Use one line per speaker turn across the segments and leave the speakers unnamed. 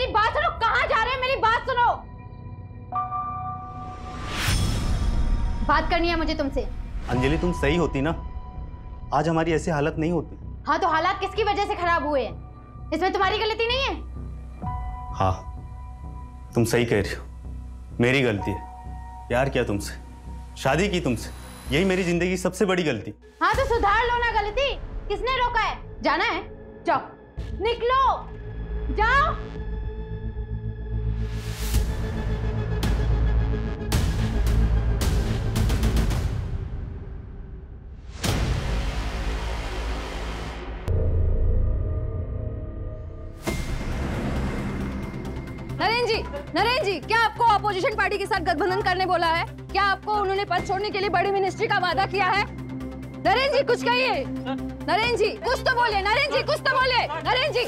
मेरी बात सुनो, कहाँ जा रहे हैं, मेरी बात सुनो। बात करनी है मुझे तुमसे।
अंजलि तुम सही होती ना, आज हमारी ऐसी हालत नहीं होती।
हाँ तो हालात किसकी वजह से खराब हुए हैं? इसमें तुम्हारी गलती नहीं है।
हाँ तुम सही कह रही हो, मेरी गलती है। प्यार किया तुमसे, शादी की तुमसे, यही मेरी जिंदगी की सबसे बड़ी गलती।
हाँ तो सुधार लो ना गलती। किसने रोका है? जाना है, जाओ, निकलो, जाओ।
नरेन जी, क्या आपको अपोजिशन पार्टी के साथ गठबंधन करने बोला है? क्या आपको उन्होंने पद छोड़ने के लिए बड़ी मिनिस्ट्री का वादा किया है? नरेन जी कुछ कहिए। नरेन जी कुछ तो बोले। नरेन जी कुछ तो बोले। नरेन जी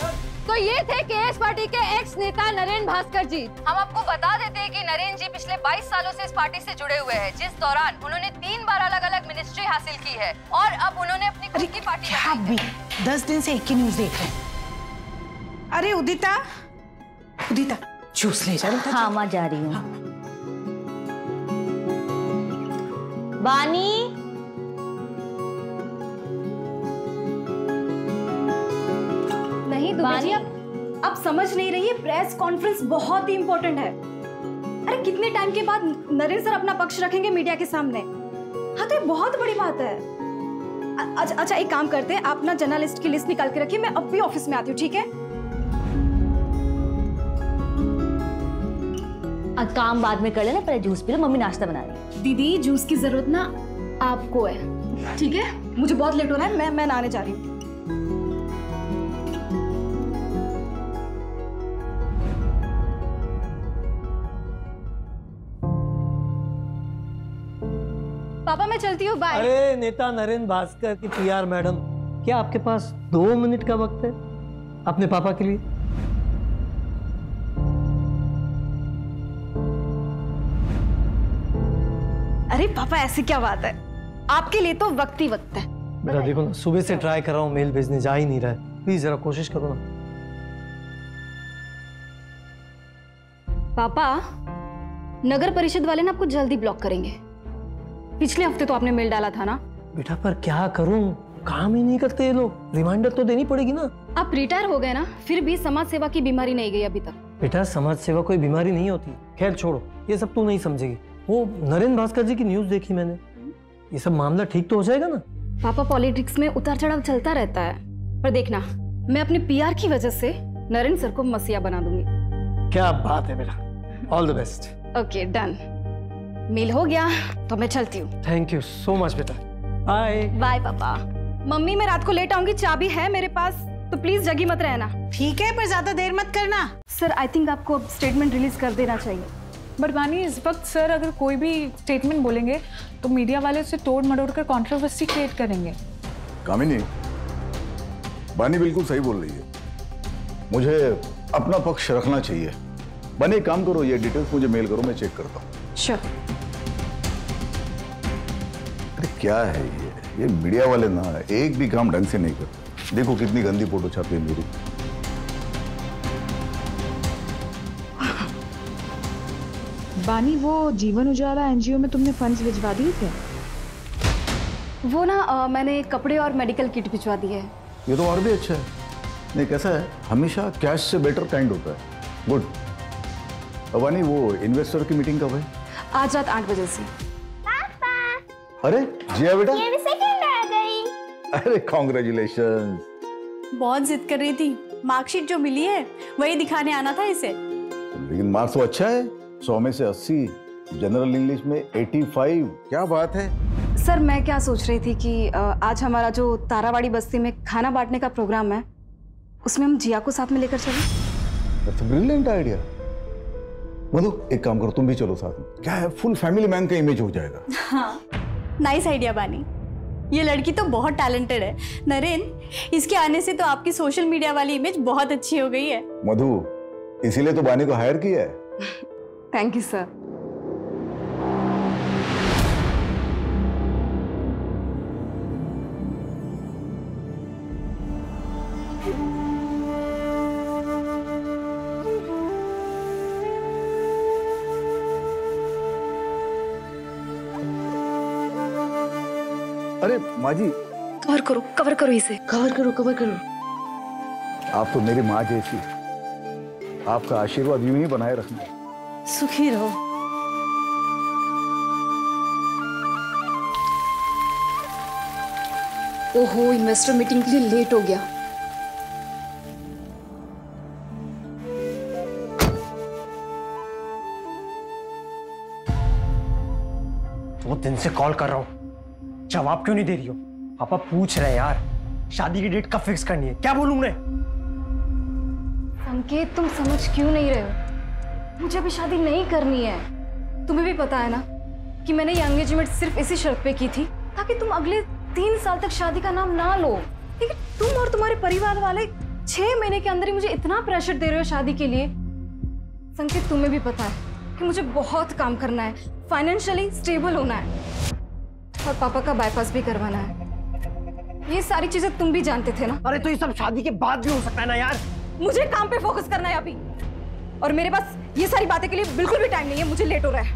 तो ये थे केएस पार्टी के एक्स नेता नरेन भास्कर जी। हम आपको बता देते हैं कि नरेन जी पिछले 22 सालों से इस पार्टी से जुड़े हुए हैं, जिस दौरान उन्होंने 3 बार अलग-अलग मिनिस्ट्री हासिल की है और अब उन्होंने अपनी खुद की पार्टी
बनाई है। 10 दिन से एक ही न्यूज देख रहे हैं। अरे उदिता, उदिता जूस ले जा।
हाँ माँ जा रही हूँ। बानी,
नहीं दुबे जी, आप समझ नहीं रही है, प्रेस कॉन्फ्रेंस बहुत ही इम्पोर्टेंट है। अरे कितने टाइम के बाद नरेन सर अपना पक्ष रखेंगे मीडिया के सामने। हाँ तो ये बहुत बड़ी बात है। अच्छा एक काम करते हैं, आप ना जर्नलिस्ट की लिस्ट निकाल के रखिए, मैं अब भी ऑफिस में आती हूँ, ठीक है?
काम बाद में कर लेना, पहले जूस पी लो, मम्मी नाश्ता बना रही है।
दीदी जूस की जरूरत ना आपको है, ठीक है? मुझे बहुत लेट हो रहा है, मैं नहाने जा रही हूँ। पापा मैं चलती हूँ, बाय।
अरे नेता नरेन भास्कर की पीआर मैडम, क्या आपके पास 2 मिनट का वक्त है अपने पापा के लिए?
अरे पापा ऐसी क्या बात है, आपके लिए तो वक्त ही वक्त है।
बेटा देखो ना, सुबह से ट्राई कर रहा हूँ, मेल भेजने जा ही नहीं रहा है, प्लीज जरा कोशिश करो ना।
पापा नगर परिषद वाले ना आपको जल्दी ब्लॉक करेंगे। पिछले हफ्ते तो आपने मेल डाला था ना।
बेटा पर क्या करूं, काम ही नहीं करते ये लोग, रिमाइंडर तो देनी पड़ेगी ना।
आप रिटायर हो गए ना, फिर भी समाज सेवा की बीमारी नहीं गई अभी तक।
बेटा समाज सेवा कोई बीमारी नहीं होती, खैर छोड़ो, ये सब तू नहीं समझेगी। वो नरेन भास्कर जी की न्यूज देखी मैंने, ये सब मामला ठीक तो हो जाएगा ना?
पापा पॉलिटिक्स में उतार चढ़ाव चलता रहता है, पर देखना मैं अपने पीआर की वजह से नरेन सर को मसीहा बना दूंगी।
क्या बात है बेटा, all the best.
Okay done, mail हो गया तो मैं चलती हूँ।
थैंक यू सो मच बेटा, बाय।
बाय पापा। मम्मी मैं रात को लेट आऊंगी, चाबी है मेरे पास, तो प्लीज जगी मत रहना।
ठीक है पर ज्यादा देर मत करना।
सर आई थिंक आपको स्टेटमेंट रिलीज कर देना चाहिए।
बट बानी इस वक्त सर अगर कोई भी स्टेटमेंट बोलेंगे तो मीडिया वाले उसे तोड़ मरोड़ कर कंट्रोवर्सी क्रिएट करेंगे।
कामिनी, बानी बिल्कुल सही बोल रही है, मुझे अपना पक्ष रखना चाहिए। बानी एक काम करो, ये डिटेल्स मुझे मेल करो, मैं चेक करता हूँ।
श्योर।
अरे क्या है ये मीडिया वाले ना एक भी काम ढंग से नहीं करते। देखो कितनी गंदी फोटो छापी है मेरी।
बानी वो जीवन उजाला एनजीओ में तुमने फंड्स भिजवा दिए थे?
वो ना मैंने कपड़े और मेडिकल किट भिजवा दी है।
ये तो और भी अच्छा है। नहीं कैसा है, हमेशा कैश से बेटर काइंड होता है। गुड। बानी वो इन्वेस्टर की मीटिंग कब है?
आज रात 8 बजे से।
पापा। अरे जिया बेटा,
ये भी सेकंड आ गई।
अरे कॉन्ग्रेचुलेशन।
बहुत जिद कर रही थी, मार्कशीट जो मिली है वही दिखाने आना था इसे।
लेकिन मार्क्स तो अच्छा है, 100 में से 80, जनरल इंग्लिश में 85। क्या बात है।
सर मैं क्या सोच रही थी कि आज हमारा जो तारावाड़ी बस्ती में खाना बांटने का प्रोग्राम है, उसमें हम जिया को साथ में लेकर चलें।
That's a brilliant idea. Madhu एक काम करो, तुम भी चलो साथ में। क्या है, फुल फैमिली मैन का इमेज हो जाएगा।
हाँ नाइस आइडिया बानी, ये लड़की तो बहुत टैलेंटेड है। नरेन, इसके आने से तो आपकी सोशल मीडिया वाली इमेज बहुत अच्छी हो गई है।
मधु इसीलिए तो बानी को हायर किया है।
Thank you sir.
अरे माँ जी,
कवर करो इसे।
कवर करो।
आप तो मेरी माँ जैसी, आपका आशीर्वाद यूं ही बनाए रखना।
सुखी रहो।
ओहो, इन्वेस्टर मीटिंग के लिए लेट हो गया।
वो दिन से कॉल कर रहा हूँ, जवाब क्यों नहीं दे रही हो? पापा पूछ रहे हैं यार, शादी की डेट कब फिक्स करनी है? क्या बोलूं मैं?
संकेत, तुम समझ क्यों नहीं रहे हो? मुझे अभी शादी नहीं करनी है। तुम्हें भी पता है ना कि मैंने ये एंगेजमेंट सिर्फ इसी शर्त पे की थी ताकि तुम अगले 3 साल तक शादी का नाम ना लो। लेकिन तुम और तुम्हारे परिवार वाले 6 महीने के अंदर ही मुझे इतना प्रेशर दे रहे हो शादी के लिए। संकेत, तुम्हें भी पता है कि मुझे बहुत काम करना है, फाइनेंशियली स्टेबल होना है और पापा का बाईपास भी करवाना है। ये सारी चीजें तुम भी जानते थे ना।
अरे तो ये सब शादी के बाद भी हो सकता है ना यार।
मुझे काम पे फोकस करना है अभी, और मेरे पास ये सारी बातें के लिए बिल्कुल भी टाइम नहीं है। मुझे लेट हो रहा है।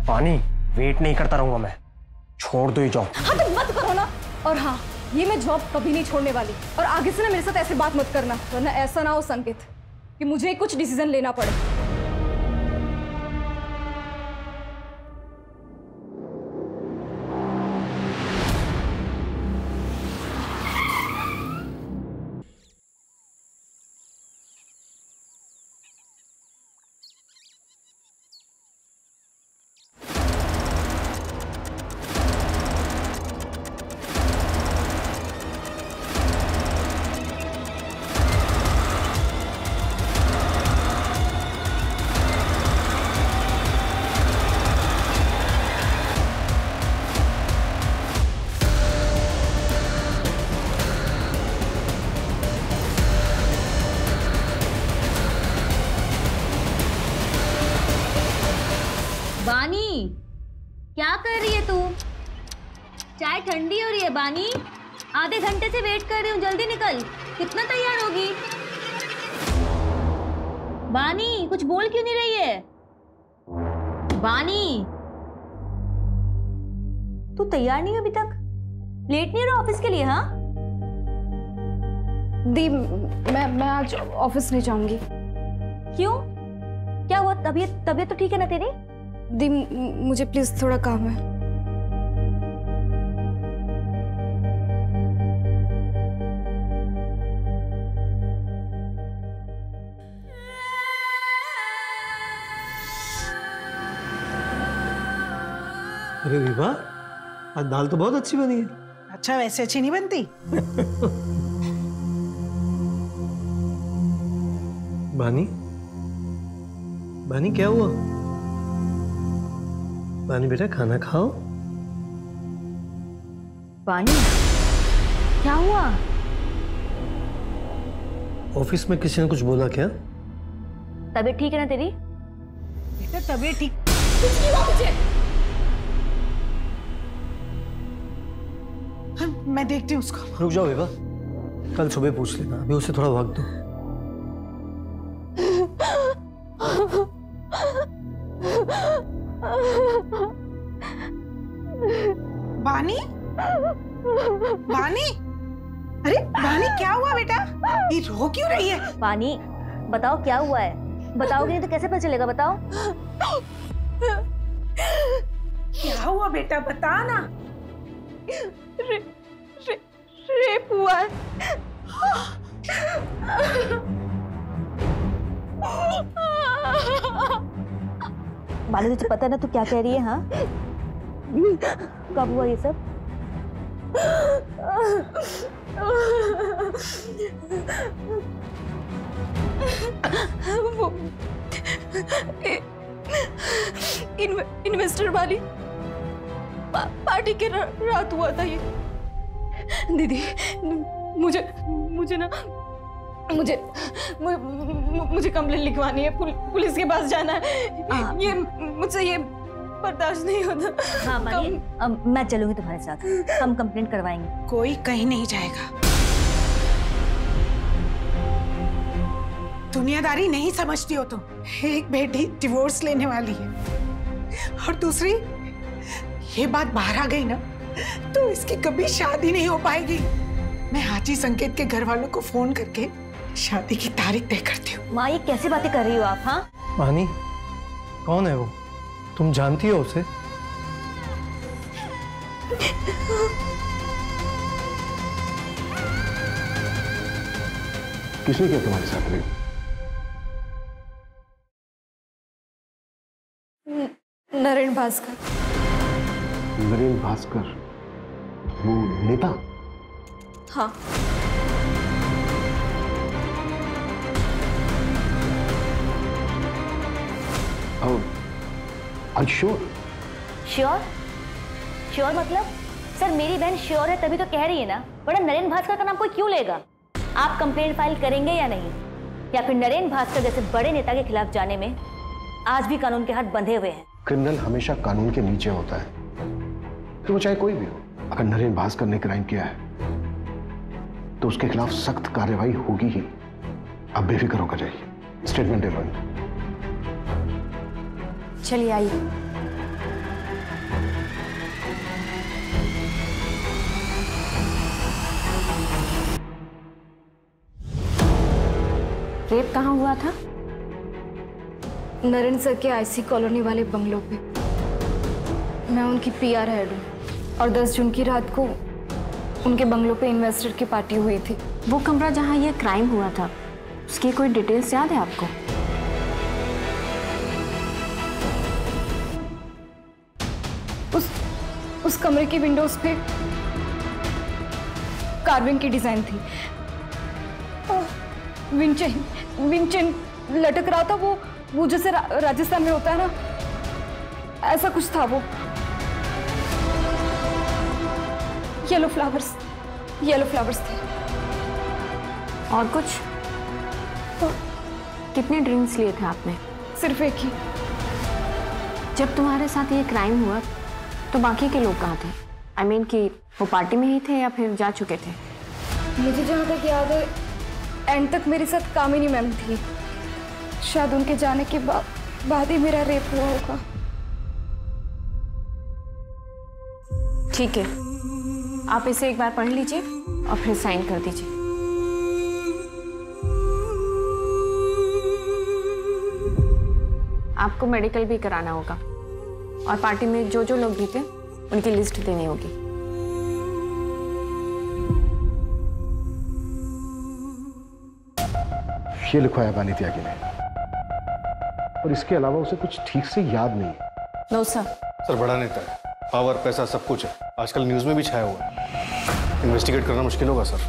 पानी, वेट नहीं करता रहूंगा मैं, छोड़ दो ये जॉब।
हाँ तो मत करो ना। और हाँ, ये मैं जॉब कभी नहीं छोड़ने वाली, और आगे से ना मेरे साथ ऐसे बात मत करना, वरना ऐसा ना हो संकेत कि मुझे कुछ डिसीजन लेना पड़े।
बानी, क्या कर रही है तू? चाय ठंडी हो रही है बानी। आधे घंटे से वेट कर रही हूँ, जल्दी निकल। कितना तैयार होगी? बानी, कुछ बोल क्यों नहीं रही है? बानी, तू तैयार नहीं है अभी तक? लेट नहीं हो रहा ऑफिस के लिए? हाँ
दी, मैं आज ऑफिस नहीं जाऊंगी।
क्यों? क्या हुआ? तबीयत तो ठीक है ना तेरी?
दी, मुझे प्लीज थोड़ा काम है।
अरे विभा, आज दाल तो बहुत अच्छी बनी है।
अच्छा, वैसे अच्छी नहीं बनती? बानी क्या हुआ? बानी बेटा, खाना खाओ।
बानी, क्या हुआ?
ऑफिस में किसी ने कुछ बोला क्या?
तबीयत ठीक है ना तेरी?
बेटा तबीयत ठीक?
कुछ नहीं हुआ मुझे।
मैं देखती हूँ उसको।
रुक जाओ विभा, कल सुबह पूछ लेना, अभी उसे थोड़ा वक्त दो।
बानी, अरे बानी क्या हुआ बेटा? ये रो क्यों रही है?
बानी, बताओ क्या हुआ है? बताओगे नहीं तो कैसे पता चलेगा? बताओ
क्या हुआ बेटा, बता ना।
रेप हुआ है।
बानी, तुझे पता है ना तू क्या कह रही है? हाँ, कब हुआ ये सब?
वो इन्वेस्टर वाली पार्टी के रात हुआ था ये। दीदी, मुझे कंप्लेंट लिखवानी है, पुलिस के पास जाना है। ये मुझसे ये बर्दाश्त नहीं होता।
हाँ बानी, मैं चलूंगी तुम्हारे साथ, हम कंप्लेंट करवाएंगे।
कोई कहीं नहीं जाएगा। दुनियादारी नहीं समझती हो तुम। एक बेटी डिवोर्स लेने वाली है और दूसरी, ये बात बाहर आ गई ना तो इसकी कभी शादी नहीं हो पाएगी। मैं हाजी संकेत के घर वालों को फोन करके शादी की तारीख तय करती हूँ।
माँ, ये कैसी बातें कर रही हो आप? हाँ,
वानी, कौन है वो? तुम जानती हो उसे?
किसने किया तुम्हारे साथ रेप?
नरेन भास्कर।
नरेन भास्कर, वो नेता?
हाँ।
श्योर? श्योर मतलब? सर, मेरी बहन श्योर है तभी तो कह रही है ना, वरना नरेन भास्कर का नाम कोई क्यों लेगा? आप कंप्लेंट फाइल करेंगे या नहीं? या फिर नरेन भास्कर जैसे बड़े नेता के खिलाफ जाने में आज भी कानून के हाथ बंधे हुए हैं?
क्रिमिनल हमेशा कानून के नीचे होता है, तो वो चाहे कोई भी हो। अगर नरेन भास्कर ने क्राइम किया है तो उसके खिलाफ सख्त कार्रवाई होगी ही। अब बेफिक्र होकर जाइए, स्टेटमेंट दे लो।
चलिए आइए।
रेप कहाँ हुआ था?
नरेन सर के आईसी कॉलोनी वाले बंगलों पे। मैं उनकी पीआर हेड हूँ और 10 जून की रात को उनके बंगलों पे इन्वेस्टर की पार्टी हुई थी।
वो कमरा जहाँ ये क्राइम हुआ था, उसकी कोई डिटेल्स याद है आपको?
उस कमरे की विंडोज पे कार्विंग की डिजाइन थी। विंचेन लटक रहा था, वो जैसे राजस्थान में होता है ना, ऐसा कुछ था वो। येलो फ्लावर्स थे।
और कुछ? कितने ड्रिंक्स लिए थे आपने?
सिर्फ एक ही।
जब तुम्हारे साथ ये क्राइम हुआ तो बाकी के लोग कहाँ थे? I mean कि वो पार्टी में ही थे या फिर जा चुके थे?
मुझे जहाँ तक याद है, एंड तक मेरे साथ कामिनी मैम थी। शायद उनके जाने के बाद ही मेरा रेप हुआ होगा।
ठीक है, आप इसे एक बार पढ़ लीजिए और फिर साइन कर दीजिए। आपको मेडिकल भी कराना होगा और पार्टी में जो जो लोग भी थे उनकी लिस्ट देनी होगी।
ये लिखवाया बानी त्यागी ने, और इसके अलावा उसे कुछ ठीक से याद नहीं है।
No sir.
सर, बड़ा नेता है, पावर, पैसा सब कुछ है, आजकल न्यूज में भी छाया हुआ है। इन्वेस्टिगेट करना मुश्किल होगा सर।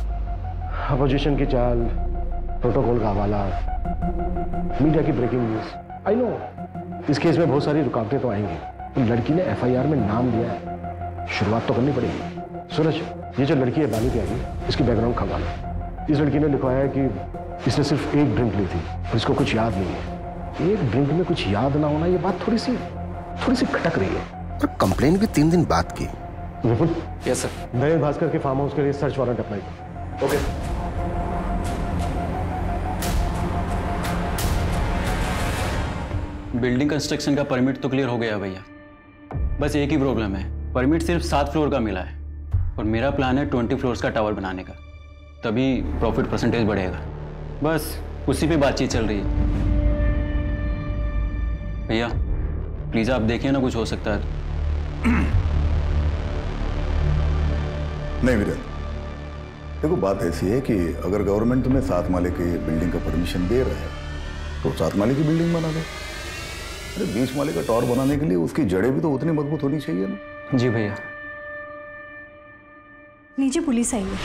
अपोजिशन की चाल, प्रोटोकॉल का हवाला, मीडिया की ब्रेकिंग न्यूज। आई नो इस केस में बहुत सारी रुकावटें तो आएंगी, तो लड़की ने एफआईआर में नाम दिया है, शुरुआत तो करनी पड़ेगी। सूरज, ये जो लड़की है बानी त्यागी, इसकी बैकग्राउंड खंगालो। इस लड़की ने लिखवाया है कि इसने सिर्फ एक ड्रिंक ली थी और इसको कुछ याद नहीं है। एक ड्रिंक में कुछ याद ना होना, ये बात थोड़ी सी खटक रही है।
पर कंप्लेंट भी 3 दिन बाद की।
विपुल।
Yes sir.
नरेन भास्कर के फार्म हाउस के लिए सर्च वारंट अप्लाई करो।
ओके।
बिल्डिंग कंस्ट्रक्शन का परमिट तो क्लियर हो गया भैया, बस एक ही प्रॉब्लम है, परमिट सिर्फ 7 फ्लोर का मिला है और मेरा प्लान है 20 फ्लोर्स का टावर बनाने का, तभी प्रॉफिट परसेंटेज बढ़ेगा। बस उसी पे बातचीत चल रही है। भैया प्लीज आप देखिए ना, कुछ हो सकता है तो।
नहीं वीरेंद्र, देखो बात ऐसी है कि अगर गवर्नमेंट तुम्हें 7 माले की बिल्डिंग का परमिशन दे रहा है तो 7 माले की बिल्डिंग बना दो। अरे 20 माले का टावर बनाने के लिए उसकी जड़ें भी तो उतनी मजबूत होनी चाहिए ना।
जी भैया।
नीचे पुलिस आई है।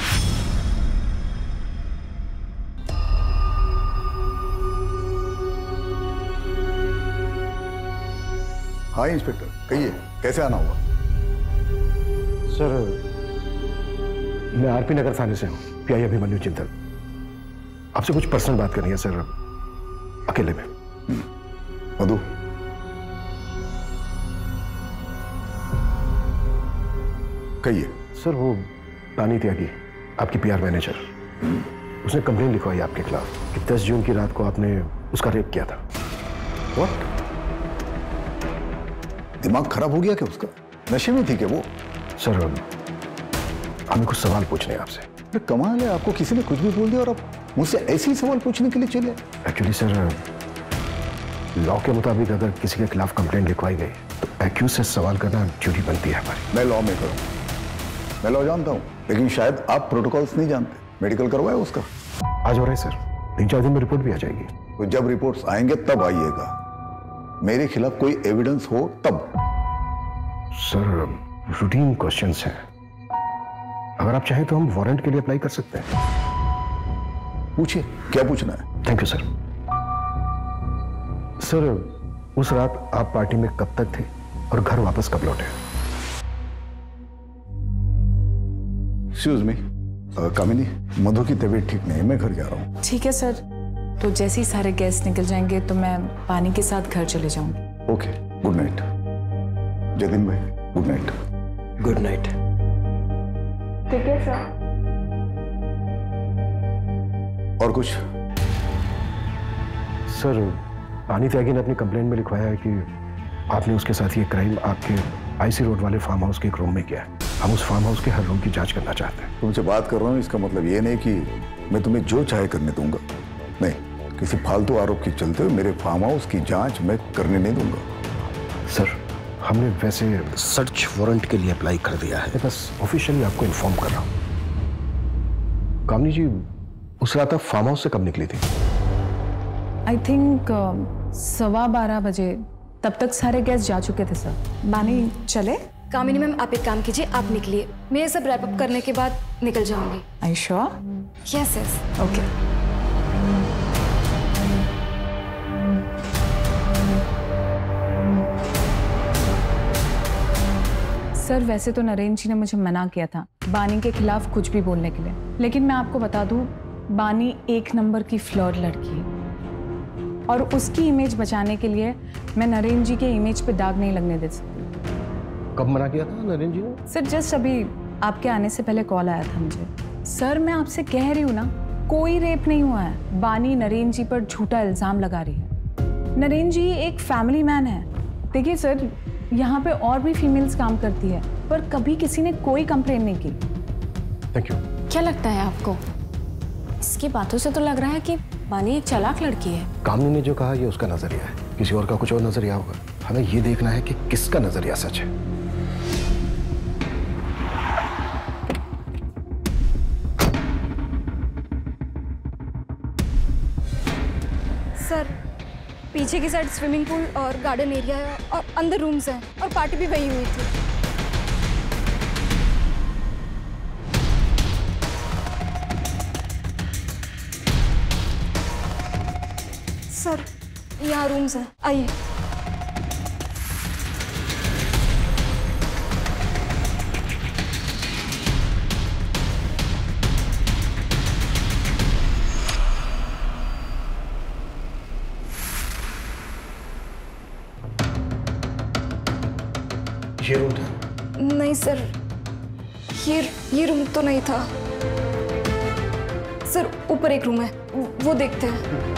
हाँ इंस्पेक्टर, कहिए कैसे आना होगा?
सर, मैं आरपी नगर थाने से हूँ, पीआई अभिमन्यु चिंतन। आपसे कुछ पर्सनल बात करनी है सर, अकेले में।
मधु, कहिए।
सर, वो बानी त्यागी, आपकी पीआर मैनेजर, उसने कंप्लेंट लिखवाई आपके खिलाफ कि 10 जून की रात को आपने उसका रेप किया था।
व्हाट? दिमाग खराब हो गया क्या उसका? नशे में थी क्या वो?
सर हमें कुछ सवाल पूछने हैं आपसे।
अरे कमाल है, आपको किसी ने कुछ भी बोल दिया और आप मुझसे ऐसे ही सवाल पूछने के लिए चले।
एक्चुअली सर, लॉ के मुताबिक अगर किसी के खिलाफ कंप्लेंट लिखवाई गई तो एक्यूज से सवाल करना ड्यूटी बनती है हमारी।
मैं लॉ में करूँ, मैं लॉ जानता हूँ, लेकिन शायद आप प्रोटोकॉल्स नहीं जानते। मेडिकल करवाया उसका?
आज हो रहा है सर, 3-4 दिन में रिपोर्ट भी आ जाएगी।
तो जब रिपोर्ट्स आएंगे तब आइएगा, मेरे खिलाफ कोई एविडेंस हो तब।
सर रूटीन क्वेश्चंस हैं, अगर आप चाहें तो हम वारंट के लिए अप्लाई कर सकते हैं।
पूछिए, क्या पूछना है?
Thank you sir. सर, उस रात आप पार्टी में कब तक थे और घर वापस कब लौटे?
एक्सक्यूज मी, कामिनी, मधु की तबीयत ठीक नहीं है, मैं घर जा रहा हूँ।
ठीक है सर, तो जैसे ही सारे गेस्ट निकल जाएंगे तो मैं पानी के साथ घर चले जाऊंगी।
Okay, good night. जतिन भाई, गुड नाइट।
Good night.
ठीक है सर।
और कुछ?
सर, पानी त्यागी ने अपनी कंप्लेंट में लिखवाया है कि आपने उसके साथ ये क्राइम आपके आईसी रोड वाले फार्म हाउस के एक रूम में किया है। हम उस फार्म हाउस के हर रूम की जांच करना चाहते हैं।
तुमसे बात कर रहा हूँ, इसका मतलब ये नहीं कि मैं तुम्हें जो चाहे करने दूंगा। नहीं, किसी फालतू आरोप के चलते हुए मेरे फार्म हाउस की जांच मैं करने नहीं दूंगा।
सर, हमने वैसे
सर्च वारंट के लिए अप्लाई कर दिया है।
बस ऑफिशियली आपको इन्फॉर्म कर रहा हूँ। कामनी जी, उस रात आप फार्म हाउस से कब निकली थी?
आई थिंक 12:15 बजे। तब तक सारे गेस्ट जा चुके थे सर। बानी चले?
कामिनी मैम, आप एक काम कीजिए, आप निकलिए, मैं ये सब रैप अप करने के बाद निकल जाऊंगी।
I sure?
Yes yes.
Okay. Sir, वैसे तो नरेन जी ने मुझे मना किया था बानी के खिलाफ कुछ भी बोलने के लिए, लेकिन मैं आपको बता दूं, बानी 1 नंबर की फ्लर्ट लड़की है और उसकी इमेज बचाने के लिए मैं नरेन जी के इमेज पे दाग नहीं लगने दे सकती।
कब मना किया था नरेन जी ने?
सर, जस्ट अभी आपके आने से पहले कॉल आया था मुझे। सर, मैं आपसे कह रही हूँ ना, कोई रेप नहीं हुआ है। बानी नरेन जी पर झूठा इल्जाम लगा रही है। नरेन जी एक फैमिली मैन है। देखिए सर, यहाँ पे और भी फीमेल्स काम करती है, पर कभी किसी ने कोई कंप्लेन नहीं की।
Thank you.
क्या लगता है आपको? इसकी बातों से तो लग रहा है कि बानी एक चालाक लड़की है।
कामनी ने जो कहा ये उसका नजरिया है, किसी और का कुछ और नजरिया होगा। हमें ये देखना है कि किसका नजरिया सच है।
सर, पीछे की साइड स्विमिंग पूल और गार्डन एरिया है और अंदर रूम्स हैं और पार्टी भी वही हुई थी। सर, यहाँ रूम्स हैं, आइए।
ये रूम था?
नहीं सर, ये रूम तो नहीं था सर। ऊपर एक रूम है, वो देखते हैं।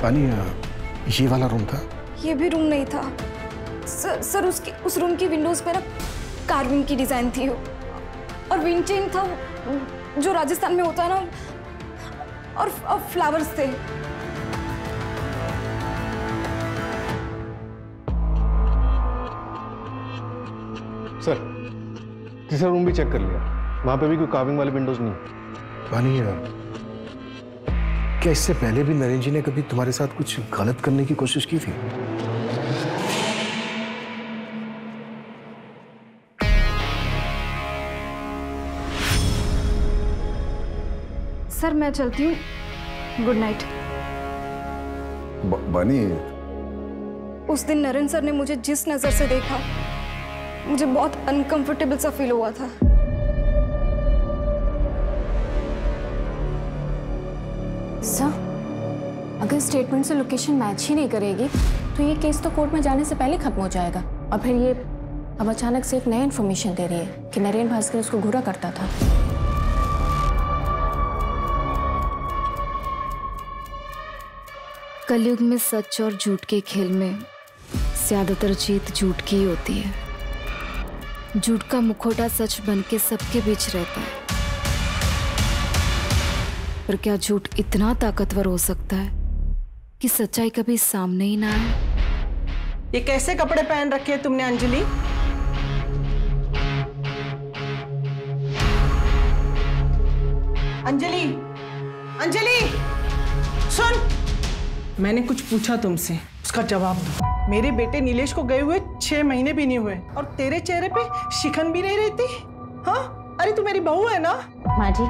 पानी, ये वाला रूम था?
ये भी रूम नहीं था सर। उस रूम की विंडोज पे ना कार्विंग की डिजाइन थी और विंड चेन था जो राजस्थान में होता है ना, और फ्लावर्स थे।
सर, तीसरा रूम भी चेक कर लिया, वहां पे भी कोई कार्विंग वाले विंडोज नहीं।
पानी, क्या इससे पहले भी नरेन जी ने कभी तुम्हारे साथ कुछ गलत करने की कोशिश की थी?
सर, मैं चलती हूँ, गुड नाइट।
बानी,
उस दिन नरेन सर ने मुझे जिस नजर से देखा, मुझे बहुत अनकंफर्टेबल सा फील हुआ था।
सर, अगर स्टेटमेंट से लोकेशन मैच ही नहीं करेगी तो ये केस तो कोर्ट में जाने से पहले खत्म हो जाएगा। और फिर ये अब अचानक से एक नई इन्फॉर्मेशन दे रही है कि नरेन भास्कर उसको घूरा करता था। कलयुग में सच और झूठ के खेल में ज्यादातर जीत झूठ की ही होती है। झूठ का मुखौटा सच बन के सबके बीच रहता है, पर क्या झूठ इतना ताकतवर हो सकता है कि सच्चाई कभी सामने ही ना आए?
ये कैसे कपड़े पहन रखे हैं तुमने अंजलि? अंजलि, अंजलि, सुन, मैंने कुछ पूछा तुमसे, उसका जवाब दो। मेरे बेटे नीलेश को गए हुए 6 महीने भी नहीं हुए और तेरे चेहरे पे शिकन भी नहीं रहती। हाँ, अरे तू मेरी बहू है ना?
माँ जी,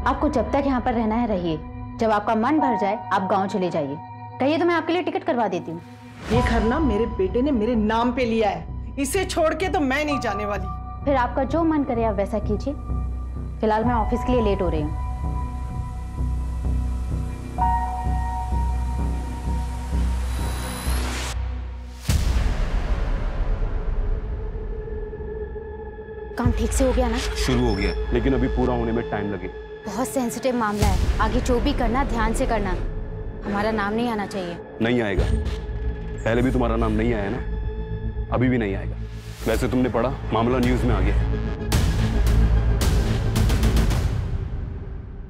आपको जब तक यहाँ पर रहना है रहिए, जब आपका मन भर जाए आप गांव चले जाइए। कहिए तो मैं आपके लिए टिकट करवा देती हूँ।
ये घर ना मेरे बेटे ने मेरे नाम पे लिया है, इसे छोड़ के तो मैं नहीं जाने वाली।
फिर आपका जो मन करे आप वैसा कीजिए। फिलहाल मैं ऑफिस के लिए लेट हो रही हूँ। काम ठीक से हो गया ना?
शुरू हो गया, लेकिन अभी पूरा होने में टाइम लगेगा।
बहुत सेंसिटिव मामला है, आगे जो भी करना ध्यान से करना। हमारा नाम नहीं आना चाहिए।
नहीं आएगा, पहले भी तुम्हारा नाम नहीं आया ना, अभी भी नहीं आएगा। वैसे तुमने पढ़ा, मामला न्यूज में आ गया।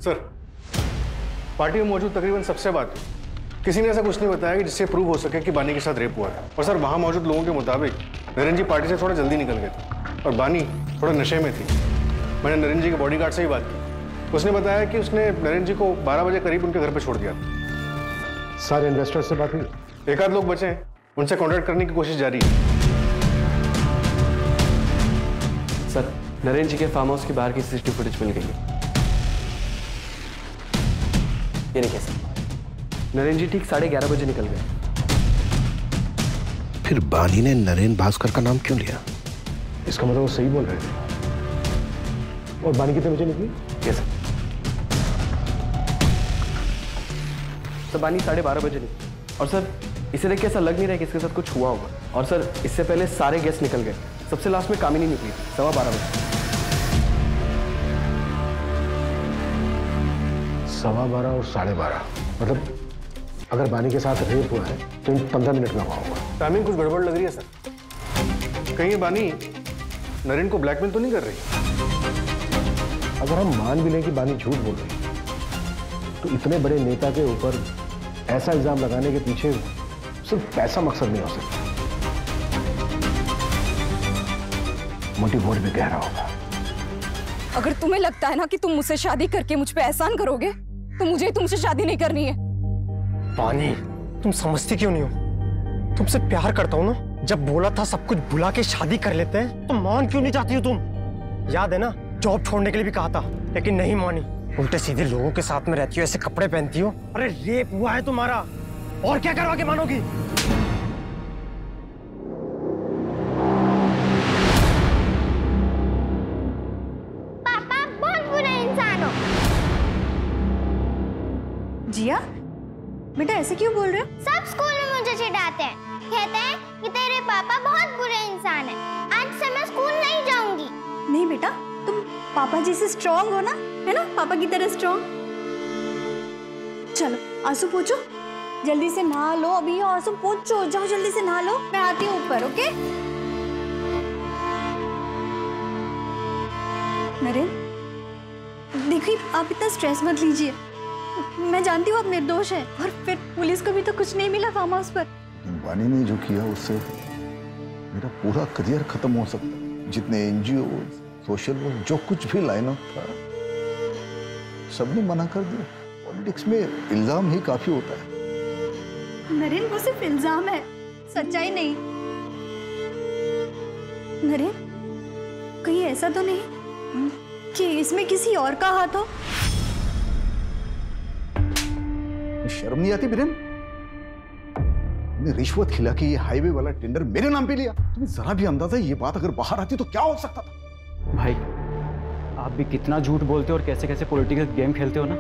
सर, पार्टी में मौजूद तकरीबन सबसे बात किसी ने ऐसा कुछ नहीं बताया कि जिससे प्रूव हो सके कि बानी के साथ रेप हुआ है। और सर, वहां मौजूद लोगों के मुताबिक नरेन जी पार्टी से थोड़ा जल्दी निकल गए थे और बानी थोड़ा नशे में थी। मैंने नरेन जी के बॉडीगार्ड से ही बात की, उसने बताया कि उसने नरेन जी को 12 बजे करीब उनके घर पर छोड़ दिया था।
सारे इन्वेस्टर्स से बात हुई?
एक आध लोग बचे हैं, उनसे कॉन्टैक्ट करने की कोशिश जारी है।
सर, नरेन जी के फार्म हाउस के बाहर की सीसीटीवी फुटेज मिल गई है। ये नहीं कैसे? नरेन जी ठीक 11:30 बजे निकल गए।
फिर बानी ने नरेन भास्कर का नाम क्यों लिया?
इसका मतलब वो सही बोल रहे थे। और बानी कितने बजे निकली?
यस सर, बानी 12:30 बजे निकली। और सर, इसे देख के ऐसा लग नहीं रहा कि इसके साथ कुछ हुआ होगा। और सर, इससे पहले सारे गेस्ट निकल गए, सबसे लास्ट में कामिनी निकली 12:15 बजे।
12:15 और 12:30, मतलब अगर बानी के साथ रेप हुआ है तो इन 15 मिनट में हुआ होगा।
टाइमिंग कुछ गड़बड़ लग रही है सर। कहीं ये बानी नरेन को ब्लैकमेल तो नहीं कर रही?
अगर हम मान भी लें कि बानी झूठ बोल रही है, तो इतने बड़े नेता के ऊपर ऐसा इल्जाम लगाने के पीछे सिर्फ पैसा मकसद नहीं हो सकता। मोटिव और भी गहरा होगा।
अगर तुम्हें लगता है ना कि तुम मुझसे शादी करके मुझ पे एहसान करोगे, तो मुझे तुमसे शादी नहीं करनी है।
पानी, तुम समझती क्यों नहीं हो? तुमसे प्यार करता हूँ ना। जब बोला था सब कुछ भुला के शादी कर लेते हैं, तो मान क्यों नहीं जाती हो तुम? याद है ना, जॉब छोड़ने के लिए भी कहा था, लेकिन नहीं मानी। उल्टे सीधे लोगों के साथ में रहती हो, ऐसे कपड़े पहनती हो। अरे रेप हुआ है तुम्हारा, और क्या करवा के मानोगी?
पापा बहुत बुरे इंसान हो।
जिया, बेटा ऐसे क्यों बोल रहे हो?
सब स्कूल में मुझे चिढ़ाते हैं, कहते हैं कि तेरे पापा बहुत बुरे इंसान हैं। आज से मैं स्कूल नहीं जाऊंगी।
नहीं बेटा, तुम पापा जी से स्ट्रॉन्ग हो ना, है ना, पापा की तरह स्ट्रॉन्ग। चलो आंसू पोंछो, जल्दी से नहा लो। अभी आंसू पोंछो, जाओ जल्दी से नहा लो, मैं आती हूँ ऊपर। ओके नरेन, देखिए आप इतना स्ट्रेस मत लीजिए। मैं जानती हूँ आप निर्दोष हैं, और फिर पुलिस को भी तो कुछ नहीं मिला फार्म हाउस पर।
बानी ने जो किया उससे मेरा पूरा करियर खत्म हो सकता है। जितने एनजीओ, सोशल वर्क, जो कुछ भी लाइन अप था, सबने मना कर दिया। पॉलिटिक्स में इल्जाम ही काफी होता है।
नरेन, वो सिर्फ इल्जाम है, सच्चाई नहीं। नरेन, कहीं ऐसा तो नहीं कि इसमें किसी और का हाथ हो?
शर्म नहीं आती बिरेन? तुमने रिश्वत खिला के ये हाईवे वाला टेंडर मेरे नाम पे लिया। तुम्हें जरा भी अंदाजा ये बात अगर बाहर आती तो क्या हो सकता था?
भाई, आप भी कितना झूठ बोलते हो और कैसे कैसे पॉलिटिकल गेम खेलते हो ना,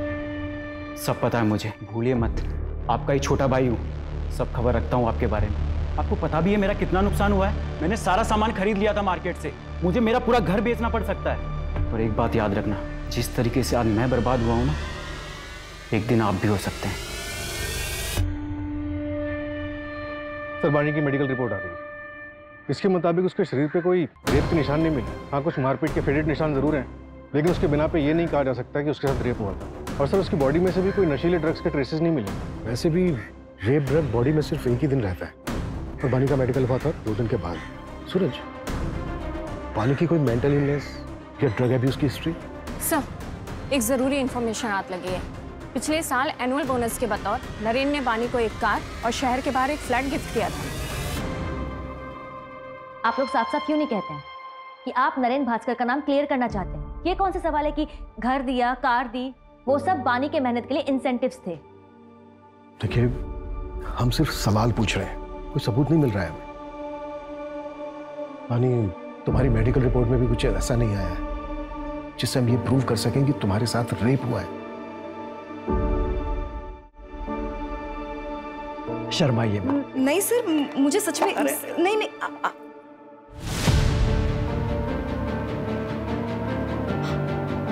सब पता है मुझे। भूलिए मत, आपका ही छोटा भाई हूँ, सब खबर रखता हूँ आपके बारे में। आपको पता भी है मेरा कितना नुकसान हुआ है। मैंने सारा सामान खरीद लिया था मार्केट से, मुझे मेरा पूरा घर बेचना पड़ सकता है। और एक बात याद रखना, जिस तरीके से आज मैं बर्बाद हुआ हूँ ना, एक दिन आप भी हो सकते हैं।
सर बानी की मेडिकल रिपोर्ट आ रही है। इसके मुताबिक उसके शरीर पे कोई रेप के निशान नहीं मिले। हाँ, कुछ मारपीट के फेडेड निशान जरूर हैं, लेकिन उसके बिना पे ये नहीं कहा जा सकता कि उसके साथ रेप हुआ था। और सर उसकी बॉडी में से भी कोई नशीले ड्रग्स के ट्रेसेस नहीं मिले।
वैसे भी रेप ड्रग बॉडी में सिर्फ एक ही दिन रहता है और बानी का मेडिकल हुआ था 2 दिन के बाद। सूरज, बानी की कोई मेंटल इलनेस या ड्रग अब्यूज की हिस्ट्री?
सर, एक ज़रूरी इन्फॉर्मेशन हाथ लगी है। पिछले साल एनुअल बोनस के बतौर नरेन ने बानी को एक कार और शहर के बाहर एक फ्लैट गिफ्ट किया था।
आप लोग साफ साफ क्यों नहीं कहते हैं कि आप नरेन भास्कर का नाम क्लियर करना चाहते हैं? ये कौन सा सवाल है कि घर दिया, कार दी, वो सब बानी के मेहनत के लिए इंसेंटिव्स थे।
देखिए, हम सिर्फ सवाल पूछ रहे हैं, कोई सबूत नहीं मिल रहा है हमें। बानी, तुम्हारी मेडिकल रिपोर्ट में भी कुछ ऐसा नहीं आया है जिससे हम ये प्रूव कर सकें कि तुम्हारे साथ रेप हुआ है। शर्माइए मत।
नहीं सर, मुझे सच में नहीं नहीं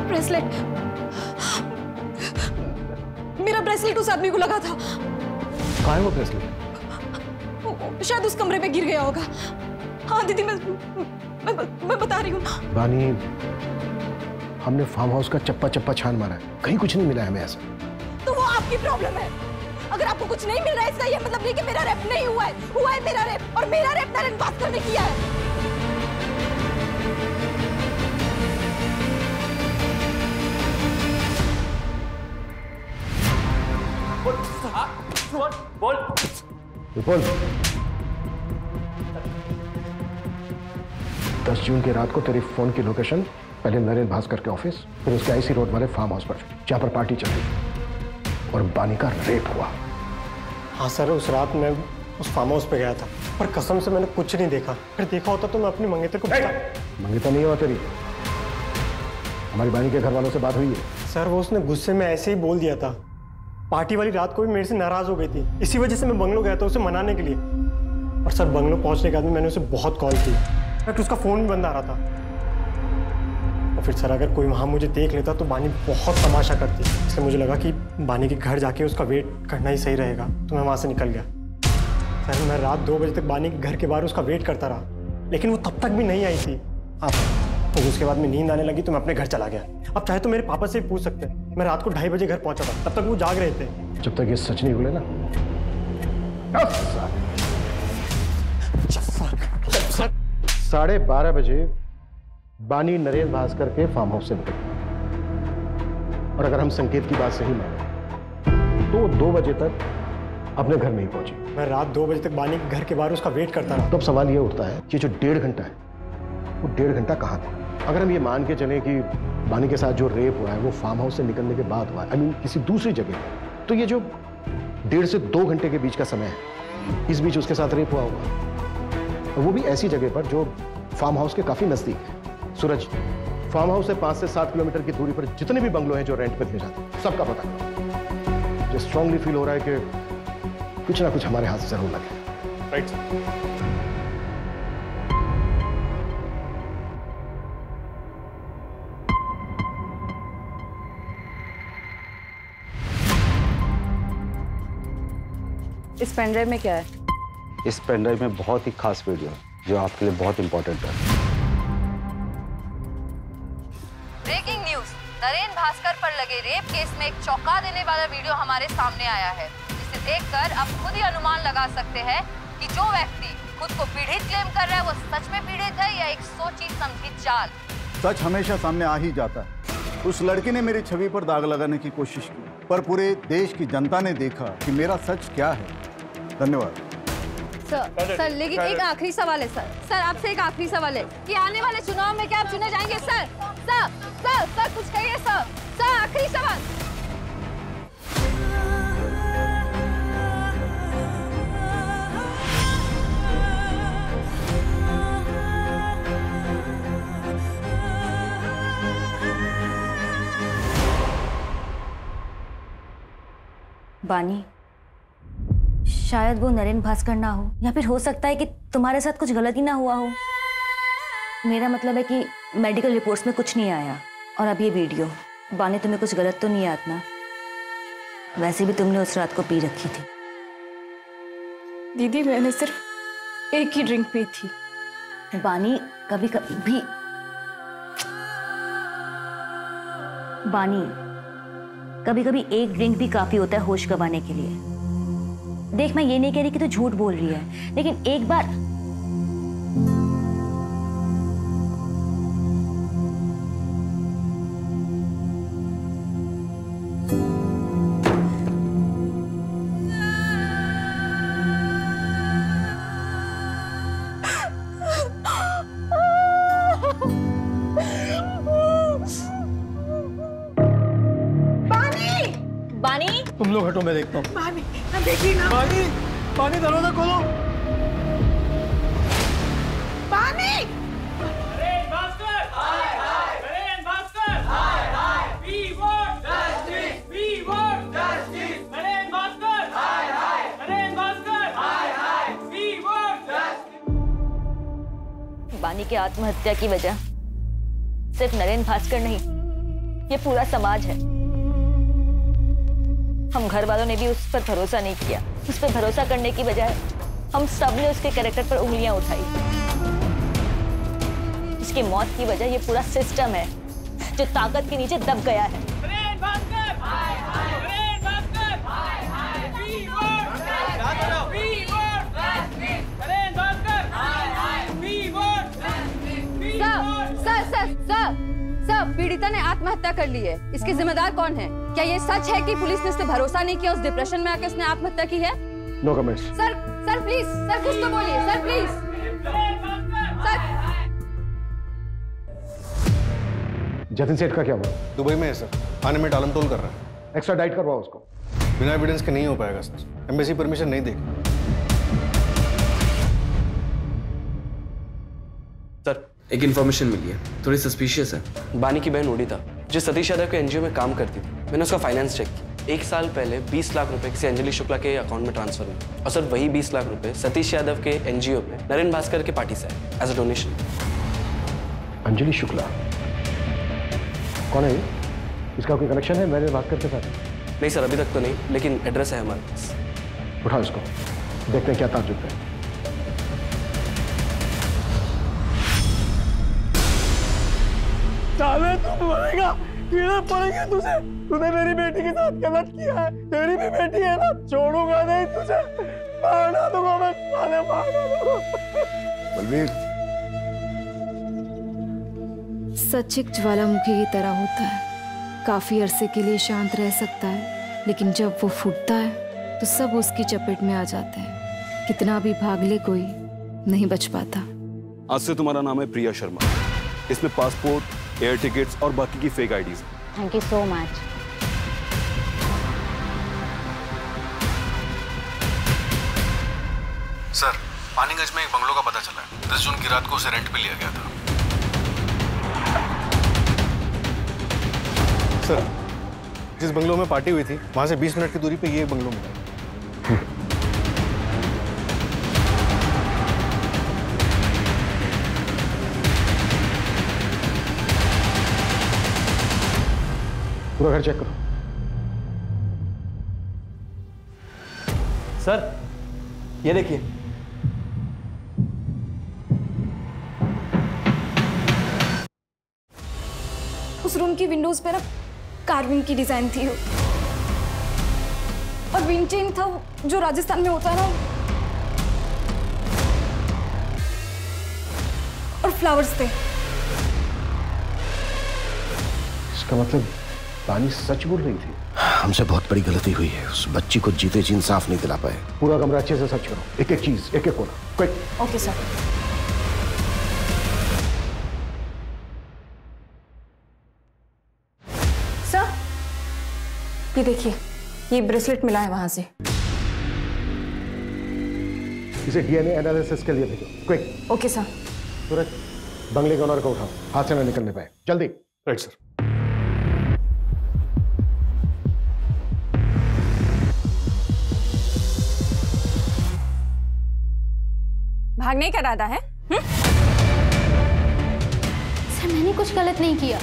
ब्रेसलेट, मेरा ब्रेसलेट उस आदमी को लगा था।
कहाँ है वो ब्रेसलेट?
शायद उस कमरे में गिर गया होगा। हाँ दीदी, मैं बता रही हूँ।
बानी, हमने फार्म हाउस का चप्पा चप्पा छान मारा है, कहीं कुछ नहीं मिला हमें ऐसा।
तो वो आपकी प्रॉब्लम है। अगर आपको कुछ नहीं मिल रहा है इसका ये मतलब नहीं कि मेरा रेप नहीं हुआ है। हुआ है मेरा रेप, और मेरा रेप नरेन भास्कर ने किया है।
बोल। विपुल, 10 जून की रात को तेरी फोन की लोकेशन पहले नरेन भास्कर के ऑफिस, फिर उसके आईसी रोड वाले फार्म हाउस पर, जहां पर पार्टी चल रही और बानी का रेप हुआ।
हाँ सर, उस रात मैं उस फार्म हाउस पे गया था, पर कसम से मैंने कुछ नहीं देखा। फिर देखा होता तो मैं अपनी मंगेतर को
मंगेतर नहीं हुआ तेरी, हमारी बानी के घर वालों से बात हुई है।
सर, वो उसने गुस्से में ऐसे ही बोल दिया था। पार्टी वाली रात को भी मेरे से नाराज हो गई थी, इसी वजह से मैं बंगलो गया था उसे मनाने के लिए। और सर, बंगलो पहुंचने के बाद मैंने उसे बहुत कॉल की, बट उसका फोन भी बंद आ रहा था। और फिर सर, अगर कोई वहाँ मुझे देख लेता तो बानी बहुत तमाशा करती, इसलिए मुझे लगा कि बानी के घर जाके उसका वेट करना ही सही रहेगा, तो मैं वहाँ से निकल गया। सर, मैं रात 2 बजे तक बानी के घर के बाहर उसका वेट करता रहा, लेकिन वो तब तक भी नहीं आई थी। तो उसके बाद में नींद आने लगी तो मैं अपने घर चला गया। अब चाहे तो मेरे पापा से पूछ सकते हैं, मैं रात को 2:30 बजे घर पहुंचा था, तब तक वो जाग रहे थे।
जब तक ये सच नहीं बोले ना। 12:30 बजे बानी नरेन भास्कर के फार्म हाउस से निकली, और अगर हम संकेत की बात सही माने तो 2 बजे तक अपने घर में ही पहुंची।
मैं रात 2 बजे तक बानी के घर के बाहर उसका वेट करता रहा।
तो अब सवाल ये उठता है कि जो 1.5 घंटा है, वो 1.5 घंटा कहाँ था? अगर हम ये मान के चलें कि बानी के साथ जो रेप हुआ है वो फार्म हाउस से निकलने के बाद हुआ है, किसी दूसरी जगह, तो ये जो 1.5 से 2 घंटे के बीच का समय है, इस बीच उसके साथ रेप हुआ होगा, और वो भी ऐसी जगह पर जो फार्म हाउस के काफी नजदीक है। सूरज, फार्म हाउस से 5 से 7 किलोमीटर की दूरी पर जितने भी बंगलो हैं जो रेंट पे दिए जाते हैं, सबका पता करो। मुझे स्ट्रांगली फील हो रहा है कि कुछ ना कुछ हमारे हाथ से जरूर लगे।
राइट।
इस पेनड्राइव में क्या है?
इस पेनड्राइव में बहुत ही खास वीडियो है जो आपके लिए बहुत इंपॉर्टेंट है।
ब्रेकिंग न्यूज, नरेन भास्कर पर लगे रेप केस में एक चौंका देने वाला वीडियो हमारे सामने आया है, जिसे देखकर आप खुद ही अनुमान लगा सकते हैं कि जो व्यक्ति खुद को पीड़ित क्लेम कर रहा है वो सच में पीड़ित है या एक सोची समझी चाल।
सच हमेशा सामने आ ही जाता है। उस लड़की ने मेरी छवि पर दाग लगाने की कोशिश की, पर पूरे देश की जनता ने देखा कि मेरा सच क्या है। धन्यवाद।
सर, लेकिन एक आखिरी सवाल है सर, आपसे एक आखिरी सवाल है कि आने वाले चुनाव में क्या आप चुने जाएंगे? सर कुछ कहिए सर, आखिरी सवाल।
बानी, शायद वो नरेन भास्कर ना हो, या फिर हो सकता है कि तुम्हारे साथ कुछ गलती ना हुआ हो। मेरा मतलब है कि मेडिकल रिपोर्ट्स में कुछ नहीं आया, और अब ये वीडियो। बानी, तुम्हें कुछ गलत तो नहीं याद ना? वैसे भी तुमने उस रात को पी रखी थी।
दीदी मैंने सिर्फ एक ही ड्रिंक पी थी।
बानी कभी कभी एक ड्रिंक भी काफी होता है होश गंवाने के लिए। देख, मैं ये नहीं कह रही कि तू झूठ बोल रही है, लेकिन एक बार
तुम लोग हटो, मैं देखता हूँ।
बानी, देखिए ना।
बानी, बानी दरवाजा खोलो।
बानी!
नरेन भास्कर! हाय हाय! नरेन भास्कर! हाय हाय! We want justice! We want justice! Naren Bhaskar! हाय हाय! नरेन भास्कर! हाय हाय! We want justice!
बानी की आत्महत्या की वजह सिर्फ नरेन भास्कर नहीं, ये पूरा समाज है। हम घर वालों ने भी उस पर भरोसा नहीं किया। उस पर भरोसा करने की बजाय हम सब ने उसके कैरेक्टर पर उंगलियां उठाई। उसकी मौत की वजह ये पूरा सिस्टम है जो ताकत के नीचे दब गया है।
नरेन भास्कर! हाय हाय! नरेन भास्कर! हाय हाय! We want justice! We want justice! Naren Bhaskar! हाय हाय! We want justice! We want
sir, पीड़िता ने आत्महत्या कर ली है। इसके जिम्मेदार कौन है? क्या ये सच है कि पुलिस ने उस पर भरोसा नहीं किया, उस डिप्रेशन में आकर उसने आत्महत्या की है?
No comments.
Sir please, sir कुछ तो बोलिए, सर प्लीज। सर।
जतिन सेठ का क्या हुआ?
दुबई में है सर, आने में टालमटोल कर रहा है।
एक्स्ट्रा डाइट करवाओ उसको।
बिना एविडेंस के नहीं हो पाएगा सर, एम्बेसी परमिशन नहीं देगी।
सर एक इन्फॉर्मेशन मिली है, थोड़ी सस्पिशियस है। बानी की बहन उड़ीता जो सतीश यादव के एनजीओ में काम करती थी, मैंने उसका फाइनेंस चेक किया। 1 साल पहले 20 लाख रुपए किसी अंजलि शुक्ला के अकाउंट में ट्रांसफर हुए, और सर वही 20 लाख रुपए सतीश यादव के एनजीओ में नरेन भास्कर के पार्टी से आए as a donation.
Anjali Shukla कौन है? इसका कोई कनेक्शन है नरेन भास्कर के साथ?
नहीं सर, अभी तक तो नहीं, लेकिन एड्रेस है हमारे पास।
उठाओ इसको, देखते हैं क्या ताज्जुब है।
साले तू मरेगा, कीड़े पड़ेंगे तुझे। तूने मेरी बेटी के साथ गलत किया है, तेरी भी बेटी है ना, छोड़ूंगा नहीं तुझे, मार दूंगा मैं, साले मार दूंगा।
बलवीर,
सच एक ज्वालामुखी की तरह होता है, काफी अरसे के लिए शांत रह सकता है, लेकिन जब वो फूटता है तो सब उसकी चपेट में आ जाते हैं। कितना भी भाग ले कोई नहीं बच पाता।
आज से तुम्हारा नाम है प्रिया शर्मा। इसमें पासपोर्ट, एयर टिकट्स और बाकी की fake IDs.
Thank you so much.
Sir, Paniganj में एक बंगलो का पता चला है। 10 जून की रात को उसे रेंट पे लिया गया था। सर, जिस बंगलो में पार्टी हुई थी वहां से 20 मिनट की दूरी पे ये बंगलो मिला।
पूरा घर चेक करो।
सर ये देखिए,
उस रूम की विंडोज पे ना कार्विंग की डिजाइन थी, और विंड चेन था जो राजस्थान में होता है ना, और फ्लावर्स थे।
इसका मतलब बानी सच बोल रही थी।
हमसे बहुत बड़ी गलती हुई है, उस बच्ची को जीते जी इंसाफ नहीं दिला पाए।
पूरा कमरा अच्छे से सर्च करो, एक एक चीज, एक एक कोना, क्विक।
Okay sir. सर ये देखिए, ये ब्रेसलेट मिला है वहां से।
इसे डीएनए एनालिसिस के लिए भेजो, क्विक।
Okay sir.
सूरज, बंगले के ओनर को उठाओ, हाथ से ना निकलने पाए, जल्दी।
Right sir.
भागने का इरादा है?
सर मैंने कुछ गलत नहीं किया।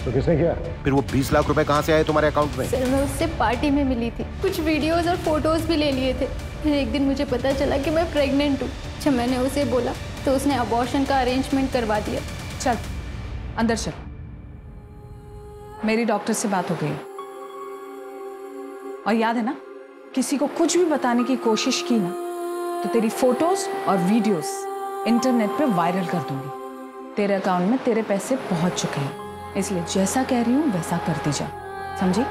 तो किसने किया?
फिर वो 20 लाख रुपए कहाँ से आए तुम्हारे अकाउंट में?
सर मैं उससे पार्टी में मिली थी, कुछ वीडियोस और फोटोज भी ले लिए थे।
फिर एक दिन मुझे पता चला कि मैं प्रेग्नेंट हूँ। जब मैंने उसे बोला तो उसने अबॉर्शन का अरेंजमेंट करवा दिया।
चल अंदर चल, मेरी डॉक्टर से बात हो गई। और याद है ना, किसी को कुछ भी बताने की कोशिश की ना तो तेरी फोटोज और वीडियोस इंटरनेट पे वायरल कर दूंगी। तेरे अकाउंट में तेरे पैसे पहुंच चुके हैं, इसलिए जैसा कह रही हूं वैसा करती जा, समझी?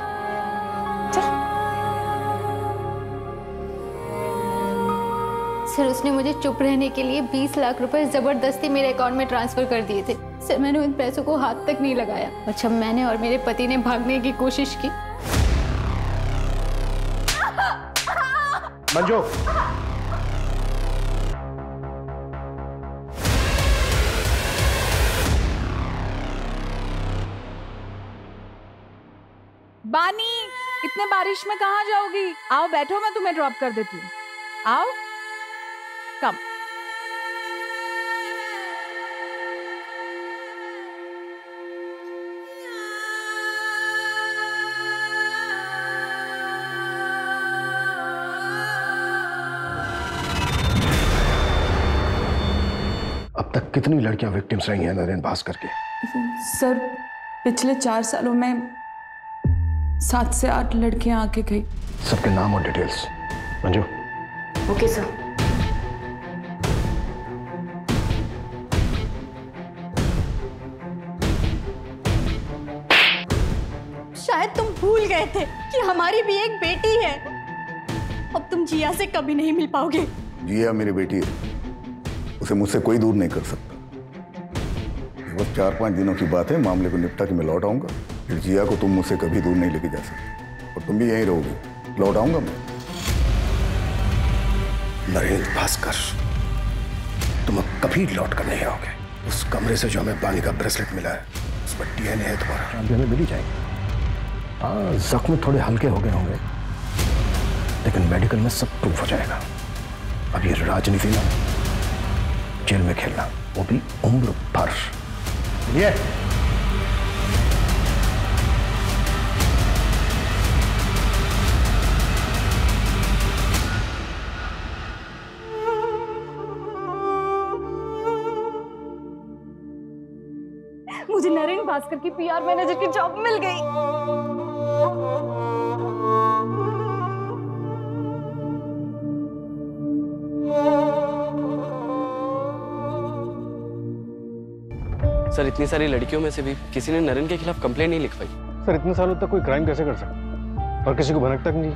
चल।
सर उसने मुझे चुप रहने के लिए 20 लाख रुपए जबरदस्ती मेरे अकाउंट में ट्रांसफर कर दिए थे। सर मैंने उन पैसों को हाथ तक नहीं लगाया। और जब मैंने और मेरे पति ने भागने की कोशिश की।
मंजू,
बानी, इतने बारिश में कहाँ जाओगी? आओ बैठो, मैं तुम्हें ड्रॉप कर देती हूँ। आओ, कम।
अब तक कितनी लड़कियां विक्टिम्स रही हैं नरेन भास्कर के?
सर पिछले 4 सालों में 7 से 8 लड़कियां आके गई।
सबके नाम और डिटेल्स। मंजू।
Okay sir.
शायद तुम भूल गए थे कि हमारी भी एक बेटी है। अब तुम जिया से कभी नहीं मिल पाओगे।
जिया मेरी बेटी है, उसे मुझसे कोई दूर नहीं कर सकता। बस 4-5 दिनों की बात है, मामले को निपटा के मैं लौट आऊंगा। फिर जिया को तुम मुझसे कभी दूर नहीं लेके जा सकते और तुम भी यहीं रहोगे। लौट आऊंगा मैं।
नरेन भास्कर, तुम अब कभी लौट कर नहीं आओगे। उस कमरे से जो हमें बानी का ब्रेसलेट मिला है उस पर डीएनए है तुम्हारा।
हमें मिल ही जाएगी। हाँ, जख्म थोड़े हल्के हो गए होंगे लेकिन मेडिकल में सब प्रूफ हो जाएगा। अब ये राजनीति ना जेल में खेलना, वो भी उम्र भर। ये
मुझे नरेन भास्कर की पीआर मैनेजर की जॉब मिल गई।
सर इतनी सारी लड़कियों में से भी किसी ने नरेन के खिलाफ कंप्लेंट नहीं लिखवाई।
सर इतने सालों तक कोई क्राइम कैसे कर सकता और किसी को भनक तक नहीं?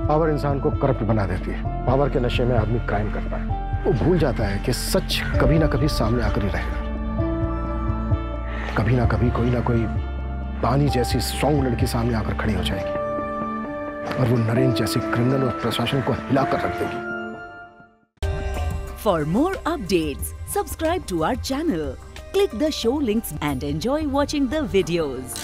पावर इंसान को करप्ट बना देती है। पावर के नशे में आदमी क्राइम करता है। वो भूल जाता है कि सच कभी ना कभी सामने आकर ही रहेगा। कभी ना कभी कोई ना कोई बानी जैसी स्ट्रॉन्ग लड़की सामने आकर खड़ी हो जाएगी और वो नरेन जैसी क्रिमिनल और प्रशासन को हिलाकर रख देगी।
For more updates, subscribe to our channel, click the show links and enjoy watching the videos.